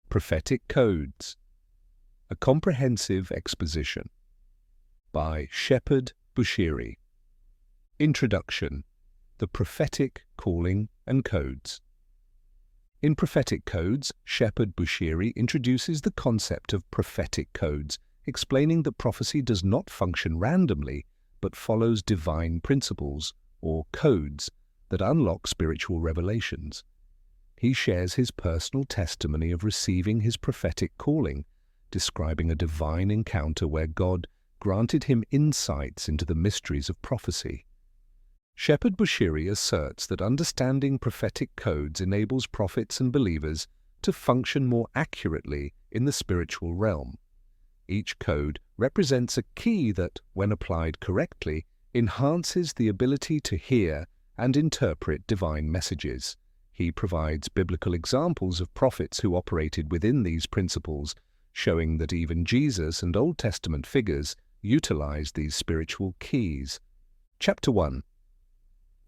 Prophetic Codes, a comprehensive exposition by Shepherd Bushiri. Introduction: The Prophetic Calling and Codes. In Prophetic Codes, Shepherd Bushiri introduces the concept of prophetic codes, explaining that prophecy does not function randomly, but follows divine principles, or codes, that unlock spiritual revelations. He shares his personal testimony of receiving his prophetic calling, describing a divine encounter where God granted him insights into the mysteries of prophecy. Shepherd Bushiri asserts that understanding prophetic codes enables prophets and believers to function more accurately in the spiritual realm. Each code represents a key that, when applied correctly, enhances the ability to hear and interpret divine messages. He provides biblical examples of prophets who operated within these principles, showing that even Jesus and Old Testament figures utilized these spiritual keys. Chapter 1.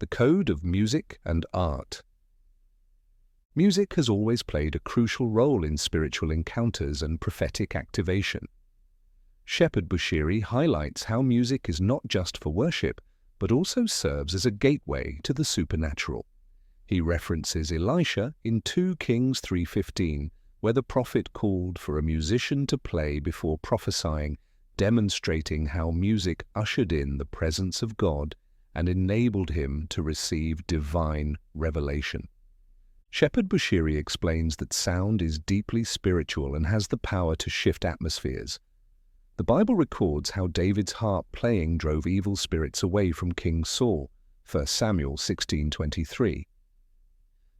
The Code of Music and Art. Music has always played a crucial role in spiritual encounters and prophetic activation. Shepherd Bushiri highlights how music is not just for worship, but also serves as a gateway to the supernatural. He references Elisha in 2 Kings 3:15, where the prophet called for a musician to play before prophesying, demonstrating how music ushered in the presence of God and enabled him to receive divine revelation. Shepherd Bushiri explains that sound is deeply spiritual and has the power to shift atmospheres. The Bible records how David's harp playing drove evil spirits away from King Saul, 1 Samuel 16:23.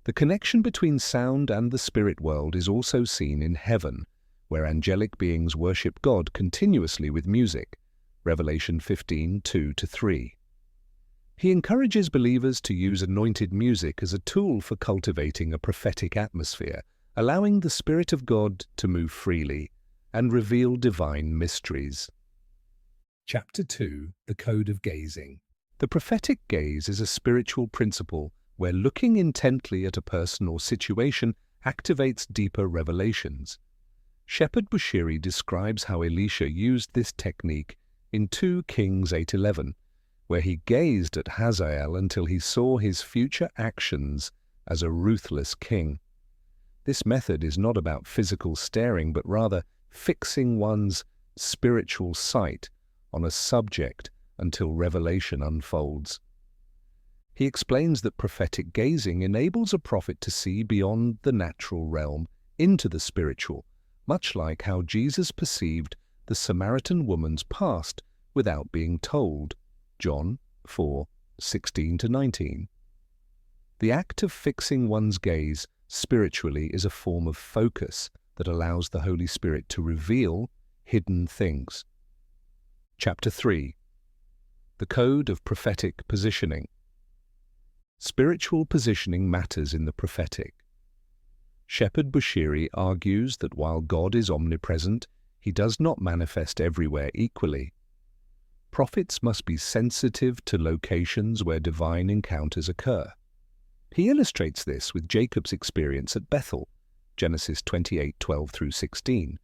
The connection between sound and the spirit world is also seen in heaven, where angelic beings worship God continuously with music, Revelation 15:2-3. He encourages believers to use anointed music as a tool for cultivating a prophetic atmosphere, allowing the Spirit of God to move freely and reveal divine mysteries. Chapter 2. The Code of Gazing. The prophetic gaze is a spiritual principle where looking intently at a person or situation activates deeper revelations. Shepherd Bushiri describes how Elisha used this technique in 2 Kings 8:11, where he gazed at Hazael until he saw his future actions as a ruthless king. This method is not about physical staring, but rather fixing one's spiritual sight on a subject until revelation unfolds. He explains that prophetic gazing enables a prophet to see beyond the natural realm into the spiritual, much like how Jesus perceived the Samaritan woman's past without being told. John 4:16-19. The act of fixing one's gaze spiritually is a form of focus that allows the Holy Spirit to reveal hidden things. Chapter 3. The Code of Prophetic Positioning. Spiritual positioning matters in the prophetic. Shepherd Bushiri argues that while God is omnipresent, he does not manifest everywhere equally. Prophets must be sensitive to locations where divine encounters occur. He illustrates this with Jacob's experience at Bethel, Genesis 28:12-16,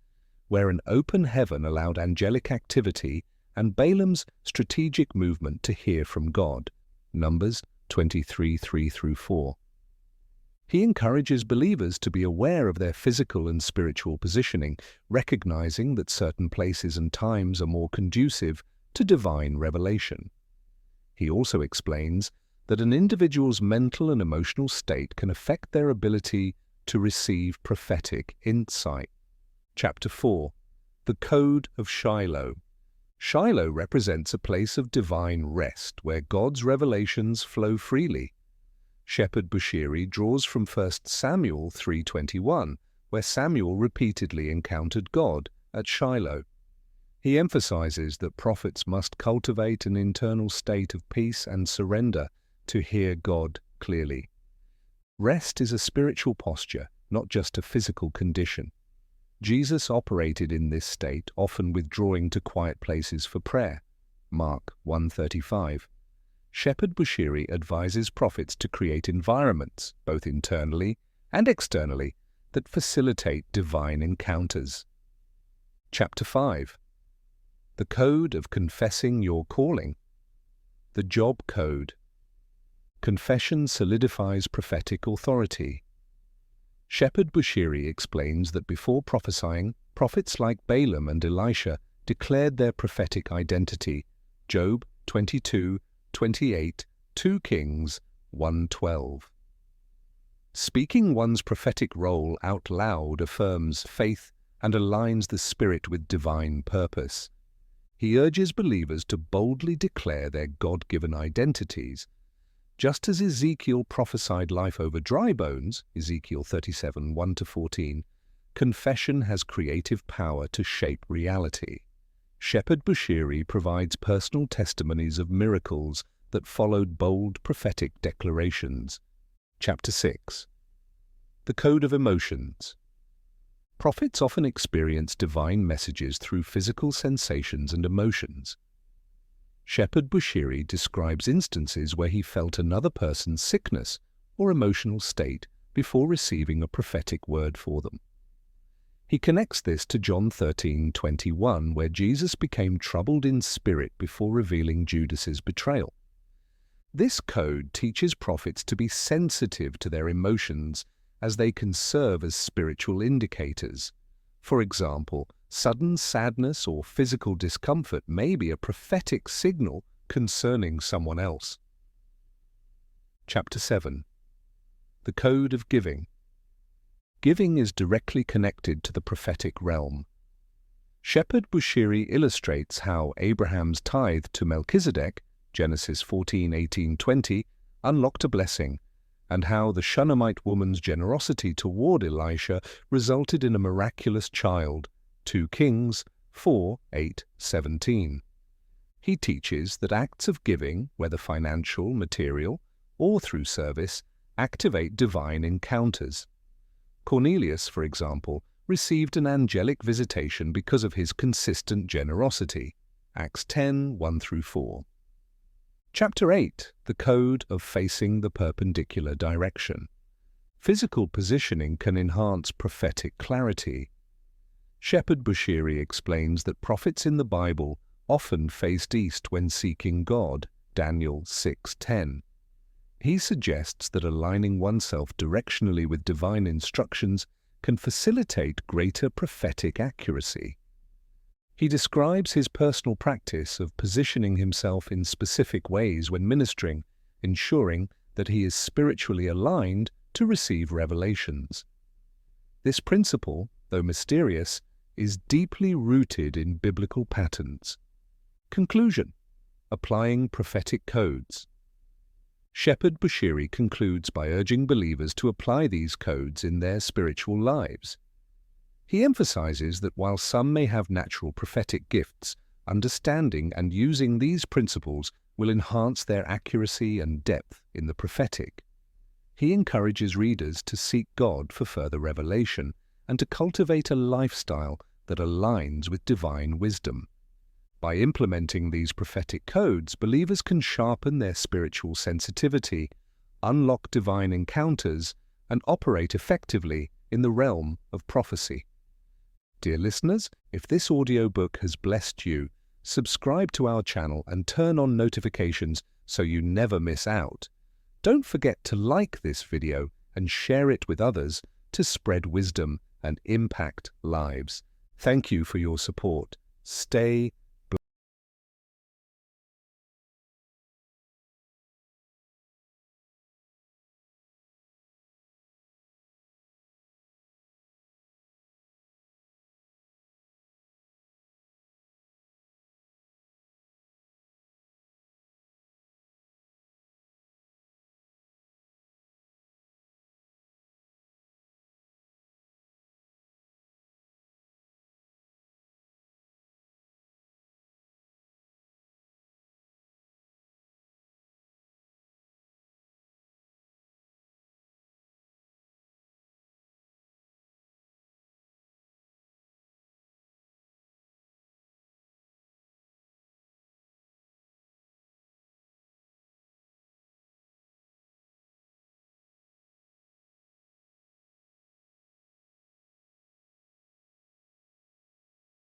where an open heaven allowed angelic activity and Balaam's strategic movement to hear from God, Numbers 23:3-4. He encourages believers to be aware of their physical and spiritual positioning, recognizing that certain places and times are more conducive to divine revelation. He also explains that an individual's mental and emotional state can affect their ability to receive prophetic insight. Chapter 4. The Code of Shiloh. Shiloh represents a place of divine rest where God's revelations flow freely. Shepherd Bushiri draws from 1 Samuel 3:21, where Samuel repeatedly encountered God at Shiloh. He emphasizes that prophets must cultivate an internal state of peace and surrender to hear God clearly. Rest is a spiritual posture, not just a physical condition. Jesus operated in this state, often withdrawing to quiet places for prayer. Mark 1:35. Shepherd Bushiri advises prophets to create environments, both internally and externally, that facilitate divine encounters. Chapter 5. The Code of Confessing Your Calling. The Job Code. Confession solidifies prophetic authority. Shepherd Bushiri explains that before prophesying, prophets like Balaam and Elisha declared their prophetic identity. Job 22:28, 2 Kings 1:12. Speaking one's prophetic role out loud affirms faith and aligns the spirit with divine purpose. He urges believers to boldly declare their God-given identities. Just as Ezekiel prophesied life over dry bones, Ezekiel 37:1-14, confession has creative power to shape reality. Shepherd Bushiri provides personal testimonies of miracles that followed bold prophetic declarations. Chapter 6. The Code of Emotions. Prophets often experience divine messages through physical sensations and emotions. Shepherd Bushiri describes instances where he felt another person's sickness or emotional state before receiving a prophetic word for them. He connects this to John 13:21, where Jesus became troubled in spirit before revealing Judas's betrayal. This code teaches prophets to be sensitive to their emotions as they can serve as spiritual indicators. For example, sudden sadness or physical discomfort may be a prophetic signal concerning someone else. Chapter 7. The Code of Giving. Giving is directly connected to the prophetic realm. Shepherd Bushiri illustrates how Abraham's tithe to Melchizedek, Genesis 14:18-20, unlocked a blessing, and how the Shunammite woman's generosity toward Elisha resulted in a miraculous child, 2 Kings 4:8-17. He teaches that acts of giving, whether financial, material, or through service, activate divine encounters. Cornelius, for example, received an angelic visitation because of his consistent generosity. Acts 10:1-4. Chapter 8. The Code of Facing the Perpendicular Direction. Physical positioning can enhance prophetic clarity. Shepherd Bushiri explains that prophets in the Bible often faced east when seeking God, Daniel 6:10. He suggests that aligning oneself directionally with divine instructions can facilitate greater prophetic accuracy. He describes his personal practice of positioning himself in specific ways when ministering, ensuring that he is spiritually aligned to receive revelations. This principle, though mysterious, is deeply rooted in biblical patterns. Conclusion. Applying prophetic codes. Shepherd Bushiri concludes by urging believers to apply these codes in their spiritual lives. He emphasizes that while some may have natural prophetic gifts, understanding and using these principles will enhance their accuracy and depth in the prophetic. He encourages readers to seek God for further revelation and to cultivate a lifestyle that aligns with divine wisdom. By implementing these prophetic codes, believers can sharpen their spiritual sensitivity, unlock divine encounters, and operate effectively in the realm of prophecy. Dear listeners, if this audiobook has blessed you, subscribe to our channel and turn on notifications so you never miss out. Don't forget to like this video and share it with others to spread wisdom and impact lives. Thank you for your support. Stay